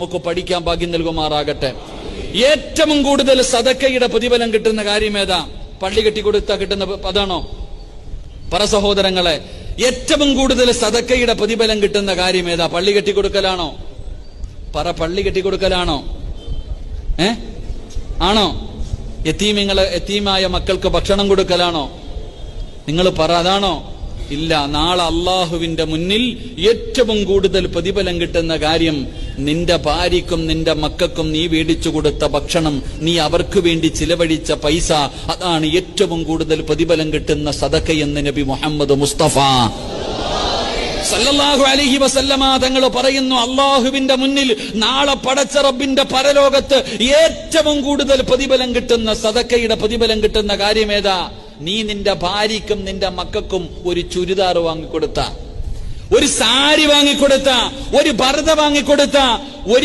നമുക്ക് പഠിക്കാൻ ഭാഗ്യം നൽകുമാറാകട്ടെ. ഏറ്റവും കൂടുതൽ സദക്കയുടെ പ്രതിഫലം കിട്ടുന്ന കാര്യം ഏതാ? പള്ളി കെട്ടിക്കൊടുത്താൽ കിട്ടുന്ന അതാണോ? പറ സഹോദരങ്ങളെ, ഏറ്റവും കൂടുതൽ സദക്കയുടെ പ്രതിഫലം കിട്ടുന്ന കാര്യം ഏതാ? പള്ളി കെട്ടിക്കൊടുക്കലാണോ? പറ, പള്ളി കെട്ടിക്കൊടുക്കലാണോ? ആണോ? യതീമായ മക്കൾക്ക് ഭക്ഷണം കൊടുക്കലാണോ? നിങ്ങൾ പറ, അതാണോ? ഇല്ല. നാളെ അള്ളാഹുവിന്റെ മുന്നിൽ ഏറ്റവും കൂടുതൽ പ്രതിഫലം കിട്ടുന്ന കാര്യം നിന്റെ ഭാര്യക്കും നിന്റെ മക്കൾക്കും നീ മേടിച്ചു കൊടുത്ത ഭക്ഷണം, നീ അവർക്ക് വേണ്ടി ചിലവഴിച്ച പൈസ, അതാണ് ഏറ്റവും കൂടുതൽ പ്രതിഫലം കിട്ടുന്ന സദഖയെന്ന് നബി മുഹമ്മദ് മുസ്തഫ സല്ലല്ലാഹു അലൈഹി വസല്ലമ തങ്ങൾ പറയുന്നു. അള്ളാഹുവിന്റെ മുന്നിൽ നാളെ പടച്ച റബ്ബിന്റെ പരലോകത്ത് ഏറ്റവും കൂടുതൽ പ്രതിഫലം കിട്ടുന്ന സദഖയുടെ പ്രതിഫലം കിട്ടുന്ന കാര്യം ഏതാ? നീ നിന്റെ ഭാര്യക്കും നിന്റെ മക്കൾക്കും ഒരു ചുരിദാർ വാങ്ങിക്കൊടുത്ത, ഒരു സാരി വാങ്ങിക്കൊടുത്ത, ഒരു പർദ്ദ വാങ്ങിക്കൊടുത്ത, ഒരു